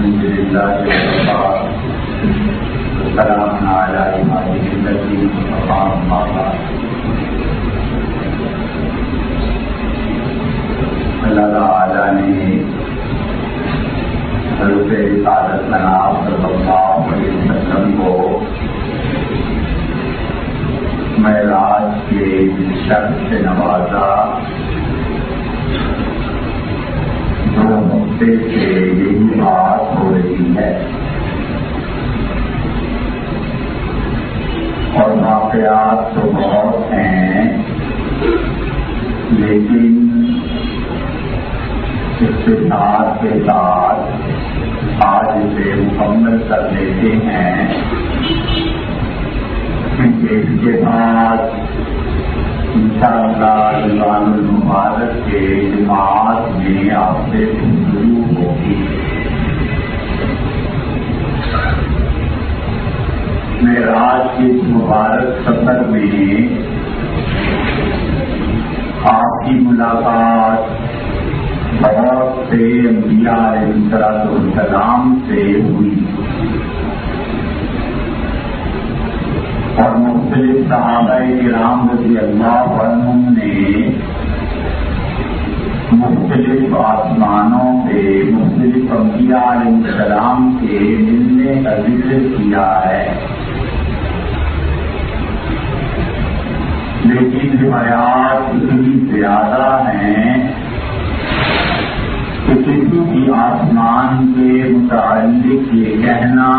الحمد لله والسلام على عباده الذين اصطفى أما بعد. اللہ تعالیٰ نے حضرت رسالت جناب صلی اللہ علیہ وسلم کو معراج کے شرف سے نوازا. دو ہفتے سے یہی بات ہو رہی ہے اور واقعات تو بہت ہیں، لیکن اختصار کے ساتھ آج اسے مکمل کر لیتے ہیں، کیونکہ اس کے بعد انشاءاللہ رمضان المبارک کے جماعت میں آپ سے شروع ہوگی. معراج کے مبارک سفر میں آپ کی ملاقات بہت سے انبیاء علیہ السلام سے ہوئی اور مختلف صحابہ کرام رضی اللہ عنہم نے مختلف آسمانوں پہ مختلف انبیاء علیہ السلام کے ملنے کا ذکر کیا ہے، لیکن روایات اتنی زیادہ ہیں کہ کسی بھی آسمان کے متعلق یہ کہنا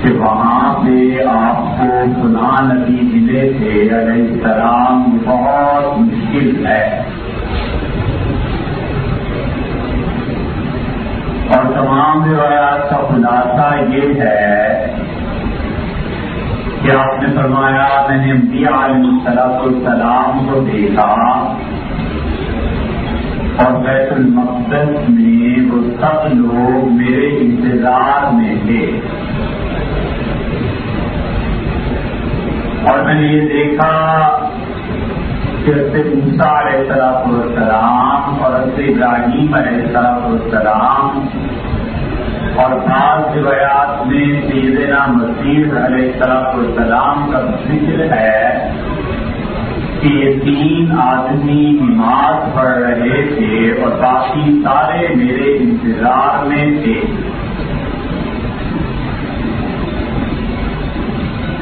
کہ وہاں پہ آپ کو فلاں نبی ملے تھے علیہ السلام بہت مشکل ہے. اور تمام روایات کا خلاصہ یہ ہے کہ آپ نے فرمایا میں نے انبیاء علیہ السلام کو دیکھا اور بیت المقدس میں وہ سب لوگ میرے انتظار میں تھے، اور میں نے یہ دیکھا کہ حضرت موسیٰ علیہ السلام اور حضرت ابراہیم علیہ السلام اور بعض روایات میں سیدنا مسیح علیہ السلام کا ذکر ہے کہ یہ تین آدمی نماز پڑھ رہے تھے اور باقی سارے میرے انتظار میں تھے.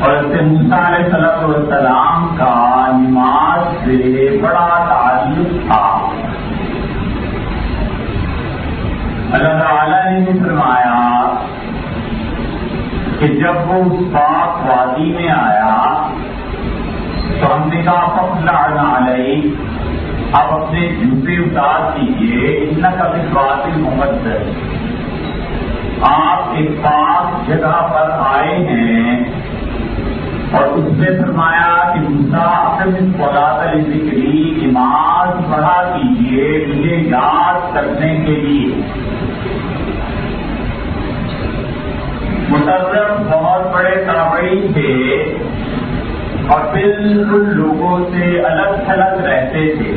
اور حضرت موسیٰ علیہ السلام کا نماز سے بڑا تعلق تھا. اللہ تعالیٰ نے فرمایا کہ جب وہ اس پاک وادی میں آیا تو ہم نے کہا فخلعنا علیہ، آپ اپنے جوتے اتار دیجیے، انک بالوادی المقدس، آپ ایک پاک جگہ پر آئے ہیں. اور اس نے فرمایا کہ موسیٰ اقم الصلاۃ لذکری، نماز پڑھا کیجیے مجھے یاد کرنے کے لیے. مصرف بہت بڑے تابعی تھے اور بالکل لوگوں سے الگ تھلگ رہتے تھے.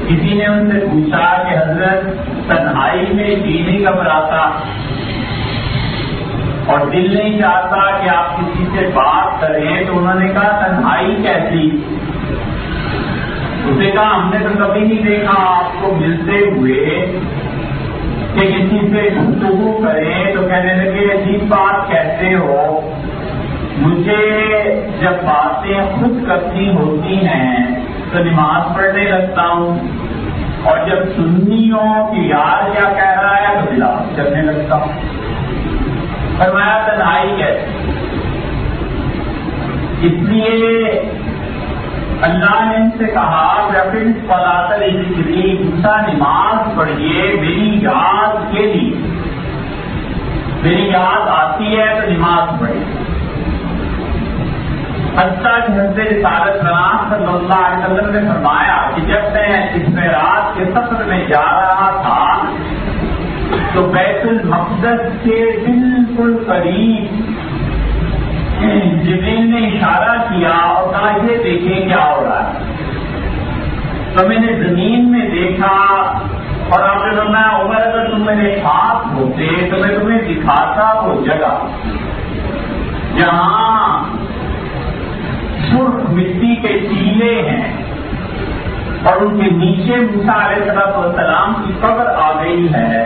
کسی نے ان سے پوچھا کہ حضرت تنہائی میں جی نہیں گھبراتا اور دل نہیں چاہتا کہ آپ کسی سے بات کریں؟ تو انہوں نے کہا تنہائی کیسی؟ اسے کہا ہم نے تو کبھی نہیں دیکھا آپ کو ملتے ہوئے کہ کسی سے گفتگو کریں تو کہنے لگے عجیب بات کہتے ہو، مجھے جب باتیں خود کرنی ہوتی ہیں تو نماز پڑھنے لگتا ہوں، اور جب سننی ہو کہ یار کیا کہہ رہا ہے تو تلاوت کرنے لگتا ہوں. فرمایا تنہائی کیسے؟ اس لیے اللہ نے ان سے کہا کہ اپنی صلاۃ لذکری، موسیٰ نماز پڑھیے میری یاد کے لیے، میری یاد آتی ہے تو نماز پڑھیے. حتیٰ کہ حضرت رسالت صلی اللہ علیہ وسلم نے فرمایا کہ جب میں اس معراج کے سفر میں جا رہا تھا تو بیت المقدس کے بالکل قریب جبریل نے اشارہ کیا اور کہا یہ دیکھیں کیا ہو رہا ہے. تو میں نے زمین میں دیکھا اور آپ نے میرے ہاتھ ہوتے تو میں تمہیں دکھاتا وہ جگہ جہاں سرخ مٹی کے ٹیلے ہیں اور ان کے نیچے موسیٰ علیہ السلام کی قبر آ گئی ہے،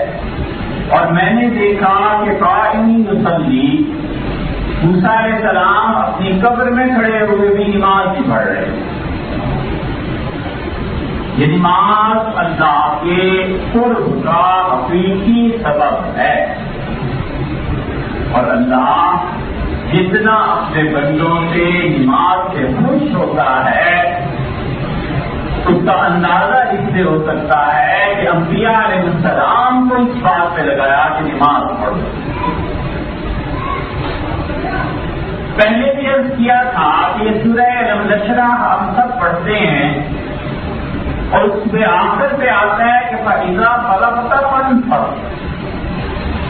اور میں نے دیکھا کہ قائم یصلی موسیٰ علیہ السلام اپنی قبر میں کھڑے ہوئے بھی نماز نہیں پڑھ رہے. یہ نماز اللہ کے قرب کا حقیقی سبب ہے، اور اللہ جتنا اپنے بندوں سے نماز سے خوش ہوتا ہے اس کا اندازہ اس سے ہو سکتا ہے کہ انبیاء علیہ السلام کو اس بات پہ لگایا کہ نماز پڑھو. پہلے بھی عرض کیا تھا کہ یہ سورہ الم نشرح ہم سب پڑھتے ہیں اور اس میں آخر پہ آتا ہے کہ فَإِذَا فَرَغْتَ فَانْصَبْ،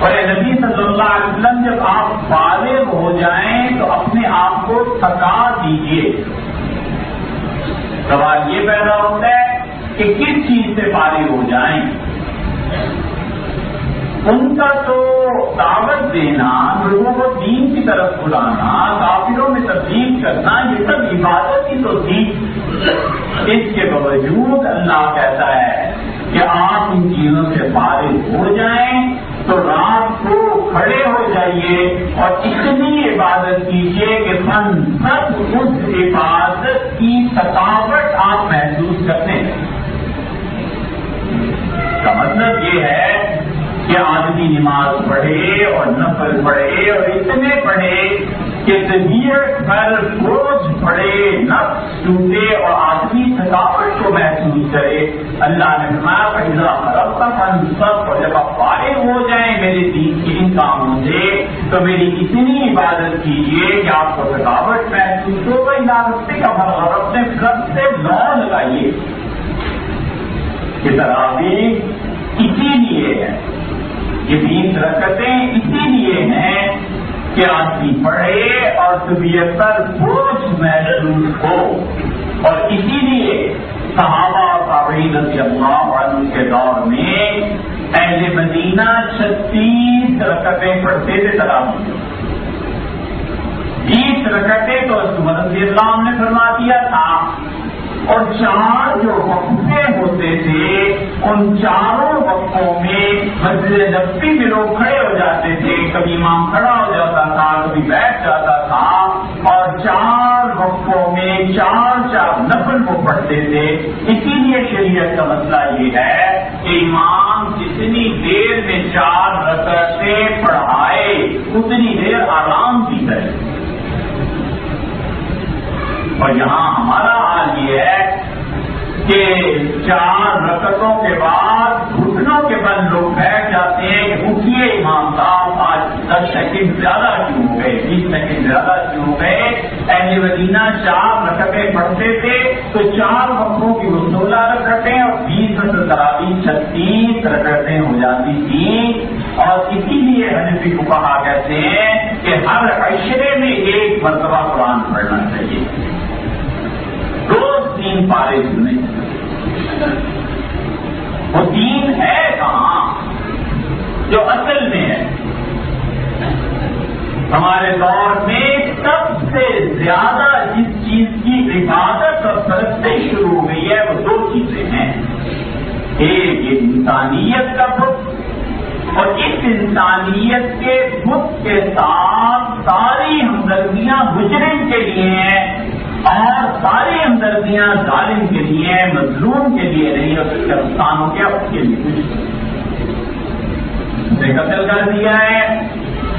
اور اے نبی صلی اللہ علیہ وسلم جب آپ بالغ ہو جائیں تو اپنے آپ کو تھکا دیجیے. سوال یہ پیدا ہوتا ہے کہ کس چیز سے فارغ ہو جائیں. ان کا تو دعوت دینا، لوگوں کو دین کی طرف بلانا، کافروں میں تبدیل کرنا، یہ سب عبادت ہی تو تھی. اس کے باوجود اللہ کہتا ہے کہ آپ ان چیزوں سے فارغ ہو جائیں تو رات کو کھڑے ہو جائیے اور اتنی عبادت کیجیے کہ سب اس عبادت کی تھکاوٹ آپ محسوس کرتے ہیں. کا مطلب یہ ہے کہ آدمی نماز پڑھے اور نفل پڑھے اور اتنے پڑھے کہ طبیعت پر بوجھ پڑے، نفس ٹوٹے اور آدمی تھکاوٹ کو محسوس کرے. اللہ نے فرمایا فَإِذَا فَرَغْتَ فَانْصَبْ، اور جب آپ فارغ ہو جائیں میرے دین کے ان کاموں سے تو میری اتنی عبادت کیجیے کہ آپ کو تھکاوٹ محسوس ہو. عبادت کا فرق اپنے رب سے نو لگائیے. یہ تراویح اسی لیے ہے، یہ 20 رکعتیں اسی لیے ہیں کہ آدمی پڑھے اور طبیعت پر بوجھ محسوس ہو. اور اسی لیے صحابہ اور تابعین رضی اللہ عنہ کے دور میں اہل مدینہ 36 رکعتیں پڑھتے تھے تراویح. 20 رکعتیں تو عمر رضی اللہ عنہ نے فرما دیا تھا، اور 4 جو وقفے ہوتے تھے ان چاروں وقفوں میں مسجد نبوی میں لوگ کھڑے ہو جاتے تھے. کبھی امام کھڑا ہو جاتا تھا، کبھی بیٹھ جاتا تھا، اور 4 وقفوں میں 4 نفل کو پڑھتے تھے. اسی لیے شریعت کا مسئلہ یہ ہے کہ امام جتنی دیر میں 4 رکعتیں پڑھائے اتنی دیر آرام بھی کرے. اور یہاں ہمارا حال یہ ہے کہ 4 رکعتوں کے بعد گھٹنوں کے بل لوگ بیٹھ جاتے ہیں کہ اٹھیے امام صاحب آج 10 سیکنڈ زیادہ کیوں ہو گئے، 20 سیکنڈ زیادہ کیوں ہو گئے. اہل مدینہ 4 رکعتیں پڑھتے تھے تو 4 وقتوں کی وہ 16 رکعتیں اور 20 تراویح 36 رکعتیں ہو جاتی تھیں. اور اسی لیے حنفی فقہا کہتے ہیں کہ ہر عشرے میں 1 مرتبہ قرآن پڑھنا چاہیے. روز 3 پارے سنیں. وہ دین ہے کہاں جو اصل میں ہے. ہمارے دور میں سب سے زیادہ جس چیز کی عبادت اور پرستش شروع ہو گئی ہے وہ 2 چیزیں ہیں. ایک یہ انسانیت کا بت، اور اس انسانیت کے بت کے ساتھ ساری ہمدردیاں مجرم کے لیے ہیں اور ساری ہمدردیاں ظالم کے لیے، مظلوم کے لیے نہیں. اور اس کا نقصان ہو گیا اس کے لیے کچھ اسے قتل کر دیا ہے،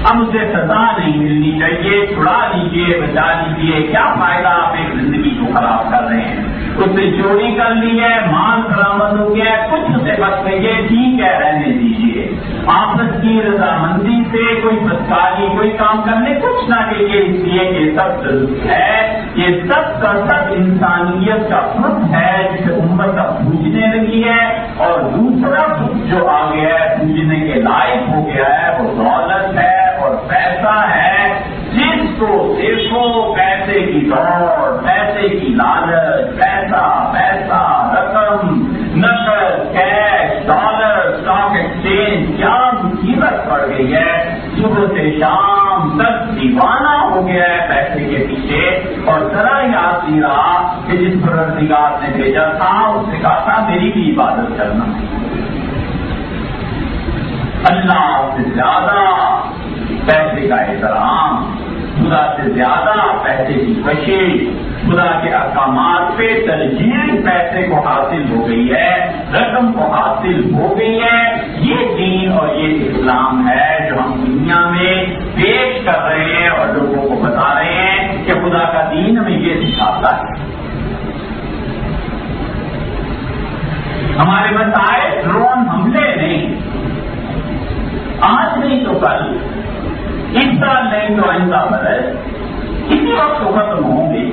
اب اسے سزا نہیں ملنی چاہیے، چھڑا لیجیے، بچا لیجیے. کیا فائدہ، آپ ایک زندگی کو خراب کر رہے ہیں. اس سے چوری کر لی ہے، مال برآمد ہو گیا ہے، کچھ اسے بچ گئی، ٹھیک ہے رہنے دیجیے. آپس کی رضامندی سے کوئی بدکاری کوئی کام کرنے کچھ نہ کہیے، اس لیے یہ سب درست ہے. یہ سب کا سب انسانیت کا خود ہے جسے امت اب پوجنے لگی ہے. اور دوسرا خود جو آ گیا ہے پوجنے کے لائق ہو گیا ہے وہ دولت ہے اور پیسہ ہے. جس کو دیکھو پیسے کی دوڑ، پیسے کی لالچ، پیسہ پیسہ، رقم، نقد، کیش، ڈالر، اسٹاک ایکسچینج، کیا گئی ہے، صبح سے شام تک دیوانہ ہو گیا ہے پیسے کے پیچھے، اور ذرا یاد نہیں رہا کہ جس پروردگار نے بھیجا تھا اس نے کہا تھا میری بھی عبادت کرنا۔ اللہ سے زیادہ پیسے کا احترام، خدا سے زیادہ پیسے کی کوشش، خدا کے احکامات پہ ترجیح پیسے کو حاصل ہو گئی ہے، رقم کو حاصل ہو گئی ہے۔ یہ دین اور یہ اسلام ہے جو ہم دنیا میں پیش کر رہے ہیں اور لوگوں کو بتا رہے ہیں کہ خدا کا دین ہمیں یہ سکھاتا ہے۔ ہمارے مسائل ڈرون حملے نہیں، آج نہیں تو کل، اس سال نہیں تو آئندہ برس، اسی وقت تو ختم ہوں گے۔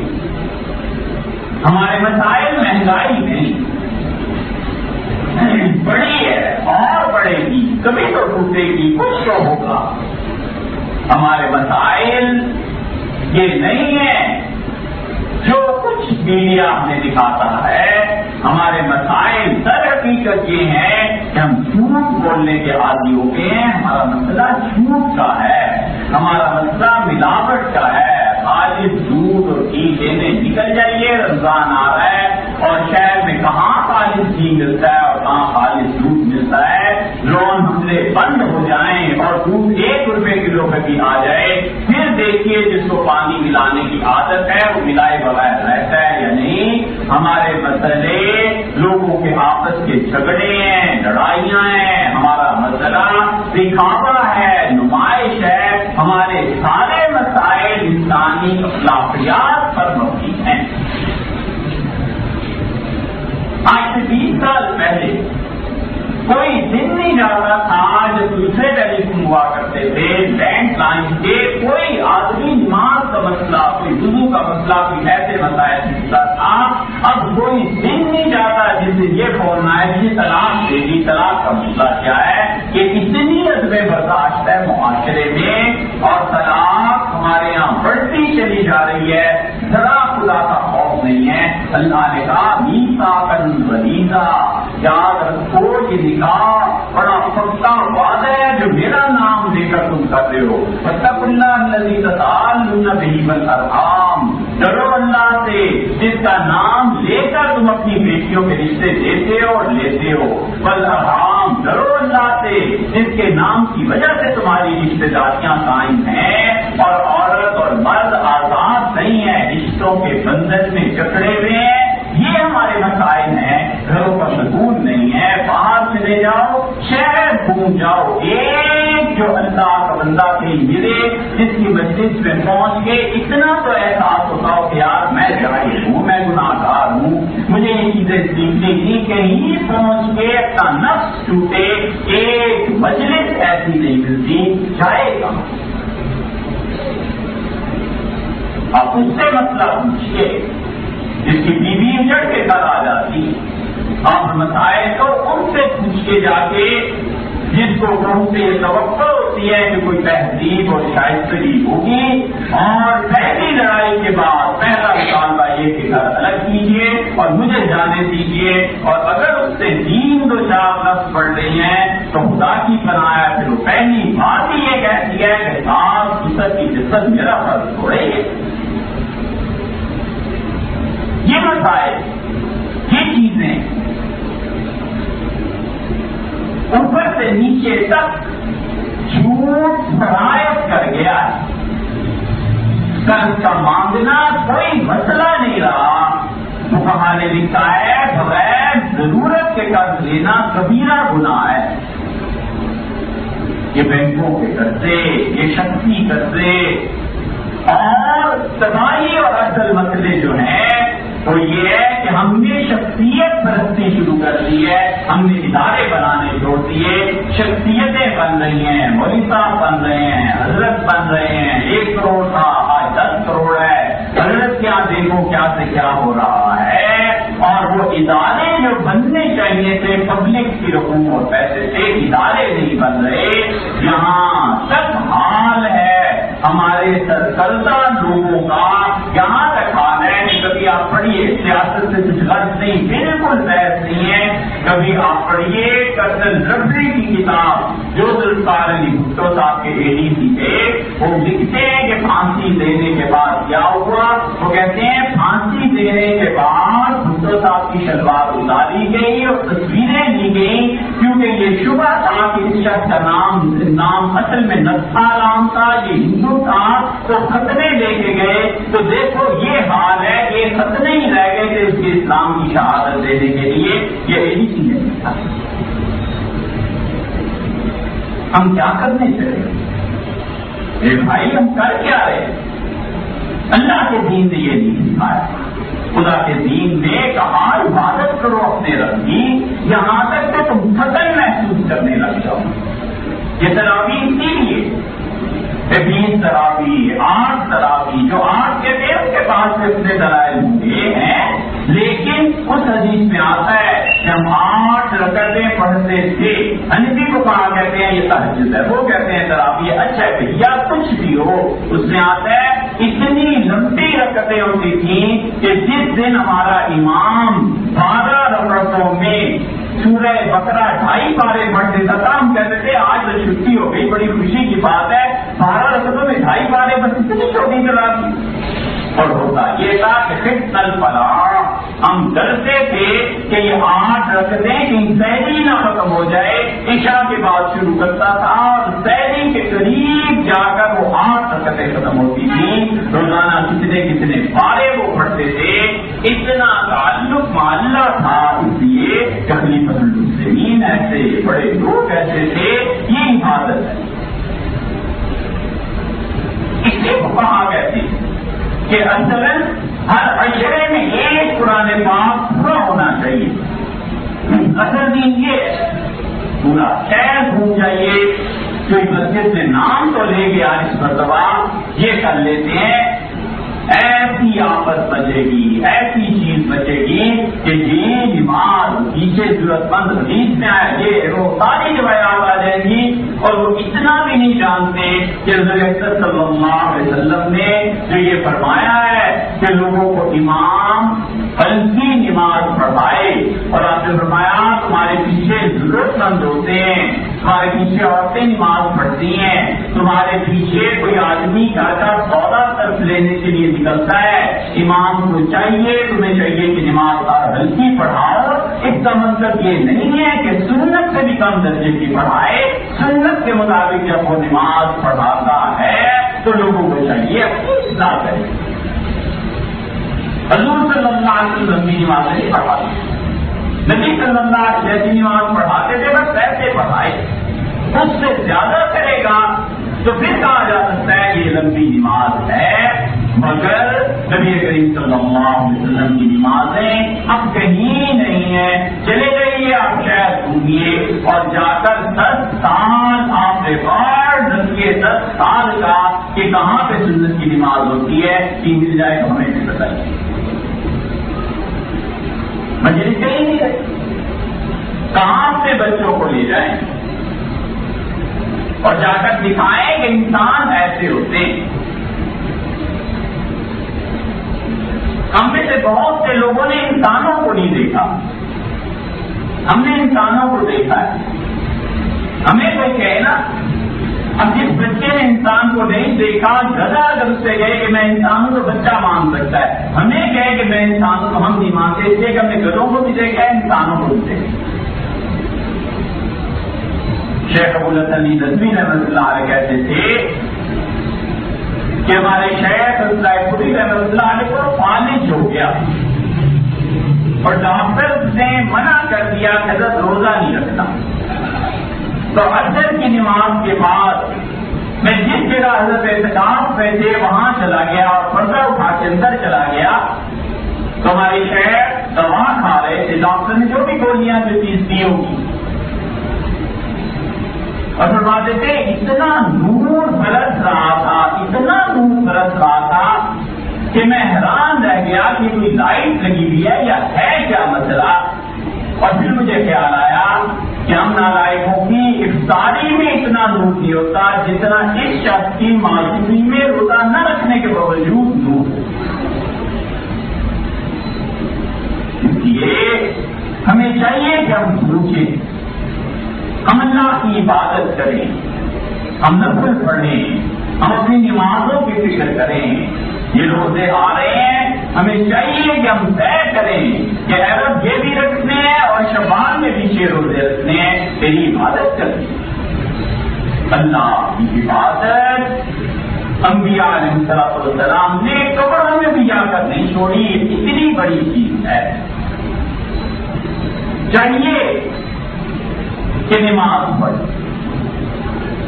ہمارے مسائل مہنگائی نہیں، بڑی ہے اور بڑھے گی، کبھی تو ٹوٹے گی، کچھ تو ہوگا۔ ہمارے مسائل یہ نہیں ہے جو کچھ میڈیا ہمیں دکھاتا ہے، ہمارے مسائل در حقیقت یہ ہیں کہ ہم جھوٹ بولنے کے عادی ہو گئے ہیں۔ ہمارا مسئلہ جھوٹ کا ہے، ہمارا مسئلہ ملاوٹ کا ہے۔ خالص دودھ اور گھی لینے نکل جائیے، رمضان آ رہا ہے اور شہر میں کہاں خالص گھی ملتا ہے اور کہاں خالص دودھ ملتا ہے۔ ڈرون حملے بند ہو جائیں اور دودھ 1 روپے کلو کا بھی آ جائے، پھر دیکھیے جس کو پانی ملانے کی عادت ہے وہ ملائے بغیر رہتا ہے یا نہیں۔ ہمارے مسئلے لوگوں کے آپس کے جھگڑے ہیں، لڑائیاں ہیں، ہمارا مسئلہ دکھاوا ہے، نمائش ہے۔ ہمارے سارے مسائل انسانی اخلاقیات پر مبنی ہیں۔ آج سے 20 سال پہلے کوئی دن نہیں جاتا تھا جب دوسرے ٹیلی فون ہوا کرتے تھے لینڈ لائن کے، کوئی آدمی نماز کا مسئلہ، کوئی وضو کا مسئلہ، کوئی ایسے مسائل پوچھتا تھا۔ اب کوئی دن نہیں جاتا جس سے یہ فون آئے کہ طلاق دے دی۔ طلاق کا مسئلہ کیا ہے کہ اتنی عدم برداشت ہے معاشرے میں، اور طلاق ہمارے یہاں بڑھتی چلی جا رہی ہے، ذرا خدا کا خوف نہیں ہے۔ اللہ نے کہا میثاقاً غلیظا، یاد رکھو یہ نکاح بڑا پختہ وعدہ ہے جو میرا نام لے کر تم کر رہے ہو۔ فاتقوا اللہ الذی تساءلون بہ والارحام، ڈرو اللہ سے جس کا نام لے کر تم اپنی بیٹیوں کے رشتے دیتے ہو اور لیتے ہو۔ والارحام، ڈرو اللہ سے جس کے نام کی وجہ سے تمہاری رشتے داریاں قائم ہیں اور عورت اور مرد آزاد نہیں ہے، رشتوں کے بندھن میں جکڑے ہوئے ہیں۔ یہ ہمارے مسائل ہیں، گھروں کا سکون نہیں ہے۔ باہر چلے جاؤ، شہر گھوم جاؤ، ایک جو اللہ کا بندہ کہیں ملے جس کی مجلس میں پہنچ کے اتنا تو احساس ہوتا ہو کہ یار میں جاہل ہوں، میں گناہ گار ہوں، مجھے یہ چیزیں سیکھنی تھی، کہیں پہنچ کے اپنا نفس ٹوٹے، ایک مجلس ایسی نہیں ملتی، جائے گا آپ اس سے مسئلہ پوچھیے جس کی بیوی اجڑ کے گھر آ جاتی، آپ مسائل تو ان سے پوچھ کے جا کے جس کو بہو سے یہ توقع ہوتی ہے کہ کوئی تہذیب اور شائستگی ہوگی، اور پہلی لڑائی کے بعد پہلا مطالبہ یہ کہ گھر الگ کیجیے اور مجھے جانے دیجیے، اور اگر اس سے 3 دو 4 لفظ پڑھ رہی ہیں تو خدا کی پناہ ہے، پھر وہ پہلی بات ہی یہ کہتی ہے کہ ساس سسر کی جسد میرا فرض تھوڑے ہے۔ یہ مسائل، یہ چیزیں اوپر سے نیچے تک جھوٹ فرائض کر گیا ہے۔ قرض کا مانگنا کوئی مسئلہ نہیں رہا۔ فقہا نے لکھا ہے بغیر ضرورت کے قرض لینا کبیرہ گناہ ہے۔ یہ بینکوں کے قرضے، یہ شخصی قرضے اور تباہی اور اصل مسئلے جو ہیں وہ یہ ہے کہ ہم نے شخصیت پرستی شروع کر دی ہے، ہم نے ادارے بنانے چھوڑ دیے، شخصیتیں بن رہی ہیں، مولوی صاحب بن رہے ہیں، حضرت بن رہے ہیں، 1 کروڑ تھا آج 10 کروڑ ہے، حضرت کیا دیکھو کیا سے کیا ہو رہا ہے۔ اور وہ ادارے جو بننے چاہیے تھے پبلک کی رقوم اور پیسے سے، ادارے نہیں بن رہے۔ یہاں تک حال ہے ہمارے سرکردہ لوگوں کا، یہاں تک حال ہے کہ کبھی آپ پڑھیے سیاست سے کچھ غرض نہیں، بالکل بحث نہیں ہے، کبھی آپ پڑھیے کرنل ربری کی کتاب جو ذوالفقار علی بھٹو صاحب کے ADC تھے، وہ لکھتے ہیں کہ پھانسی دینے کے بعد کیا ہوا. وہ کہتے ہیں پھانسی دینے کے بعد بھٹو صاحب کی شلوار اتاری گئی اور تصویریں لی گئی، کیونکہ یہ شبہ تھا کہ اس شخص کا نام اصل میں نسخالام تھا، یہ ہندو تھا. تو ختنے لے کے گئے تو دیکھو یہ حال ہے، یہ ختنے ہی رہ گئے تھے اس کے اسلام کی شہادت دینے کے لیے. یہ ADC ہے. ہم کیا کرنے چاہیے بھائی؟ ہم کر کیا رہے؟ اللہ کے دین نے یہ نہیں سکھایا. خدا کے دین نے کہا عبادت کرو اپنے رب کی، یہاں تک کہ تم تھکن محسوس کرنے لگ جاؤ. یہ تراویح اسی لیے 20 تراویح 8 تراویح، جو 8 کے دے اس کے پاس اتنے دلائل ہوئے ہیں، لیکن اس حدیث میں آتا ہے کہ ہم 8 رکعتیں پڑھتے تھے. حنفی کو کہا کہتے ہیں یہ تہجد ہے، وہ کہتے ہیں تراویح. اچھا یا کچھ بھی ہو، اس میں آتا ہے اتنی لمبی رکعتیں ہوتی تھیں کہ جس دن ہمارا امام 12 رکعتوں میں سورہ بقرہ 2.5 پارے پڑھتے تھا، ہم کہتے تھے آج تو چھٹی ہو گئی، بڑی خوشی کی بات ہے. 12 رکعتوں میں 2.5 پارے بس اتنی چھوٹی تراویح. اور ہوتا یہ تھا کہ خفت الفلاح، ہم ڈرتے تھے کہ یہ 8 رکعتیں کہیں سحری نہ ختم ہو جائے. عشاء کے بعد شروع کرتا تھا اور سحری کے قریب جا کر وہ 8 رکعتیں ختم ہوتی تھیں. روزانہ کتنے پارے وہ پڑھتے تھے. اتنا تعلق معلّہ تھا، اس لیے خلیفۃ المسلمین ایسے بڑے لوگ ایسے تھے. یہ عبادت ہے. اس سے کہا کہتے کہ اصلاً ہر عشرے میں ایک قرآن پاک پورا ہونا چاہیے. اصل دین یہ ہے. پورا شہر گھوم جائیے، جو مسجد میں نام تو لے گیا اس مرتبہ یہ کر لیتے ہیں، ایسی آفت بچے گی، ایسی چیز بچے گی کہ یہ نماز پیچھے ضرورت مند حدیث میں آئے، یہ وہ ساری روایات آ جائیں گی. اور وہ اتنا بھی نہیں جانتے کہ رسول اکرم صلی اللہ علیہ وسلم نے جو یہ فرمایا ہے کہ لوگوں کو امام ہلکی نماز پڑھائے، اور آپ نے فرمایا تمہارے پیچھے ضرورت مند ہوتے ہیں، تمہارے پیچھے عورتیں نماز پڑھتی ہیں، تمہارے پیچھے کوئی آدمی گھر کا سودا طرف لینے کے لیے نکلتا ہے، امام کو چاہیے تمہیں چاہیے کہ نماز ہلکی پڑھاؤ. اس کا مطلب یہ نہیں ہے کہ سنت سے بھی کم درجے کی پڑھائے. سنت کے مطابق جب وہ نماز پڑھاتا ہے تو لوگوں کو چاہیے اپنی اصلاح کریں. حضور صلی اللہ علیہ وسلم کی نماز نہیں پڑھاتے، نبی صلی اللہ علیہ وسلم جیسی نماز پڑھاتے تھے، بس ایسے پڑھائے. اس سے زیادہ کرے گا تو پھر کہا جا سکتا ہے کہ یہ لمبی نماز ہے. مگر نبی کریم صلی اللہ علیہ وسلم کی نمازیں اب کہیں نہیں ہیں. چلے جائیے آپ شاید گھومیے اور جا کر 10 سال آپ ریکارڈ رکھیے 10 سال کا کہ کہاں پہ سنت کی نماز ہوتی ہے، کہ مل جائے تو ہمیں بھی بتائیے. مجلس کہیں نہیں رہی، کہاں سے بچوں کو لے جائیں اور جا کر دکھائیں کہ انسان ایسے ہوتے ہیں. ہم میں سے بہت سے لوگوں نے انسانوں کو نہیں دیکھا، ہم نے انسانوں کو دیکھا ہے. ہمیں کوئی کہے نا، اب جس بچے نے انسان کو نہیں دیکھا، گدھا اگر اس سے کہے کہ میں انسانوں کو بچہ مان سکتا ہے، ہمیں کہے کہ میں انسانوں کو ہم نہیں مانتے، اس لیے کہ ہم نے گدھوں کو بھی دیکھا ہے، انسانوں کو بھی دیکھا. شیخ ابو الحسن ندوی رحمۃ اللہ علیہ کہتے تھے کہ ہمارے شیخ پوری رحمۃ اللہ علیہ کو فالج ہو گیا اور ڈاکٹر نے منع کر دیا کہ حضرت روزہ نہیں رکھنا. تو عصر کی نماز کے بعد میں جس جگہ حضرت اعتکاف پہ تھے وہاں چلا گیا اور پردہ اٹھا کے اندر چلا گیا. تو ہمارے شیخ دوا کھا رہے تھے، ڈاکٹر نے جو بھی گولیاں جو چیز دی ہوگی، اور فرماتے تھے اتنا نور برس رہا تھا، اتنا نور برس رہا تھا کہ میں حیران رہ گیا کہ کوئی لائٹ لگی ہوئی ہے یا ہے کیا مسئلہ. اور پھر مجھے خیال آیا کہ ہم نالائقوں کی افطاری میں اتنا نور نہیں ہوتا جتنا اس شخص کی معصومی میں روزہ نہ رکھنے کے باوجود نور. اس لیے ہمیں چاہیے کہ ہم سوچیں، ہم اللہ کی عبادت کریں، ہم نفل پڑھیں، ہم اپنی نمازوں کی فکر کریں. یہ روزے آ رہے ہیں، ہمیں چاہیے کہ ہم طے کریں کہ عرب یہ بھی رکھنے ہیں اور شعبان میں بھی 6 روزے رکھنے ہیں، تیری عبادت کرنی. اللہ کی عبادت انبیاء علیہ السلام نے قبروں میں بھی جا کر نہیں چھوڑی. اتنی بڑی چیز ہے. چاہیے کہ نماز پڑھ.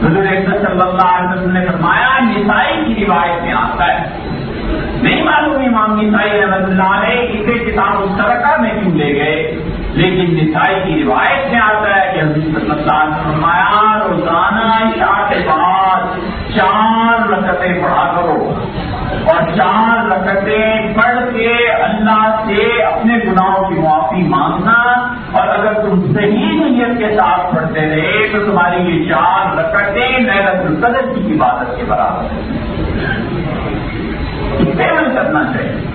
حضور اکرم صلی اللہ علیہ وسلم نے فرمایا، نسائی کی روایت میں آتا ہے، نہیں معلوم امام نسائی رحمۃ اللہ علیہ اسے کتاب مشترکہ میں کیوں لے گئے، لیکن نسائی کی روایت میں آتا ہے کہ حضور صلی اللہ علیہ وسلم نے فرمایا، روزانہ عشاء کے بعد 4 رکعتیں پڑھا کرو اور 4 رکعتیں پڑھ کے اللہ سے اپنے گناہوں کی معافی مانگنا، اور اگر تم صحیح نیت کے ساتھ پڑھتے رہے تو تمہاری یہ 4 رکعتیں لیلۃ القدر کی عبادت کے برابر ہیں. اس پہ عمل کرنا چاہیے.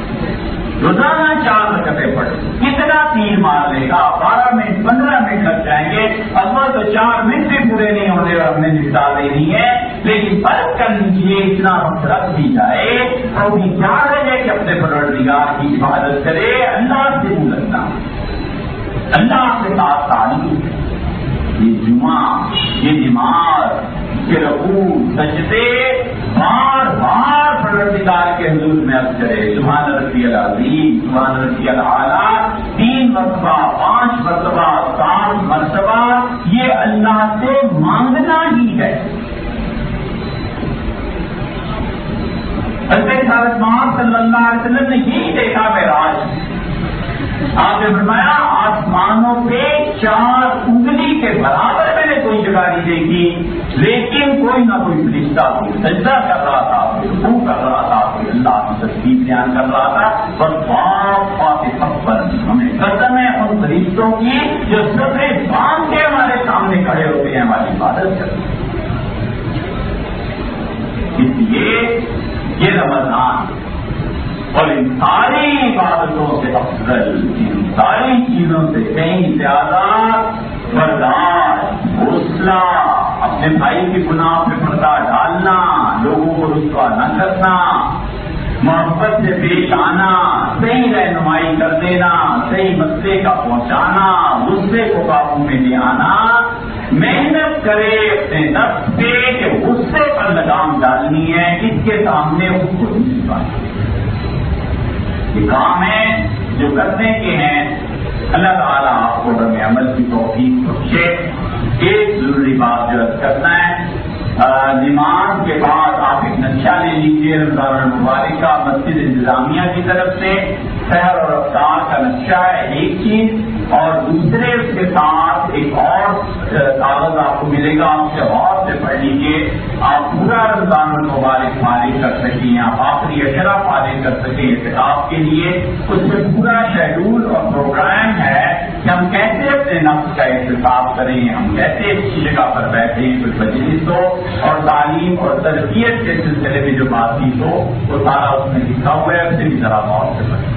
روزانہ 4 رکعتیں پڑھ. کتنا تیر مار لے گا؟ 12 منٹ 15 منٹ لگ جائیں گے. اصل تو 4 منٹ بھی پورے نہیں ہونے اور ہم نے نپٹا دینی ہے، لیکن فرض کر لیجیے اتنا وقت رکھ دی جائے اور بھی کیا رہے کہ اپنے پروردگار کی عبادت کرے، اللہ سے منہ لگنا، اللہ کے ساتھ تعلق. یہ جمعہ، یہ نماز، یہ رکوع سجدے بار بار پروردگار کے حضور میں عرض کرے، سبحان ربی العظیم، سبحان ربی الاعلیٰ، 3 مرتبہ 5 مرتبہ 7 مرتبہ، یہ اللہ سے مانگنا ہی ہے. حضرت محمد صلی اللہ علیہ وسلم نے یہی دیکھا معراج. آپ نے فرمایا، آسمانوں پہ 4 انگلی کے برابر میں نے کوئی جگہ نہیں دیکھی، لیکن کوئی نہ کوئی فرشتہ کوئی سجدہ کر رہا تھا، کوئی رکوع کر رہا تھا، کوئی اللہ کی تسبیح بیان کر رہا تھا. بس باپ پر ہمیں قسم ہے ان فرشتوں کی جو سفے باندھ کے ہمارے سامنے کھڑے ہوتے ہیں ہماری عبادت کرتے ہیں. اس لیے یہ رمضان اور ان ساری عبادتوں سے افضل، ان ساری چیزوں سے کہیں زیادہ برداشت، حوصلہ، اپنے بھائی کے گناہ پہ پردہ ڈالنا، لوگوں کو رسوا نہ کرنا، محبت سے پیش آنا، صحیح رہنمائی کر دینا، صحیح مسئلے کا پہنچانا، غصے کو قابو میں لے آنا، محنت کرے اپنے نفس پہ کہ غصے پر لگام ڈالنی ہے، اس کے سامنے اس کو نہیں پانا. یہ کام ہے جو کرنے کے ہیں. اللہ تعالیٰ آپ کو ہمیں عمل کی توفیق بخشے. ایک ضروری بات جو کرنا ہے، نماز کے بعد آپ ایک نقشہ لے لیجیے رمضان المبارک کا، مسجد انتظامیہ کی طرف سے سحر اور افطار کا نقشہ ہے ایک چیز، اور دوسرے اس کے ساتھ ایک اور کاغذ آپ کو ملے گا، آپ سے غور سے پڑھ لیجیے. آپ پورا رمضان المبارک فارغ کر سکیں، آپ آخری عشرہ فارغ کر سکیں اعتکاف کے لیے. اس میں پورا شیڈول اور پروگرام ہے کہ ہم کیسے اپنے نفس کا احتساب کریں، ہم کیسے اچھی جگہ پر بیٹھیں، کچھ مجلس ہو اور تعلیم اور تربیت کے سلسلے میں جو بات چیت ہو وہ سارا اس میں لکھا ہوا ہے. اس سے بھی ذرا غور سے پڑھیں.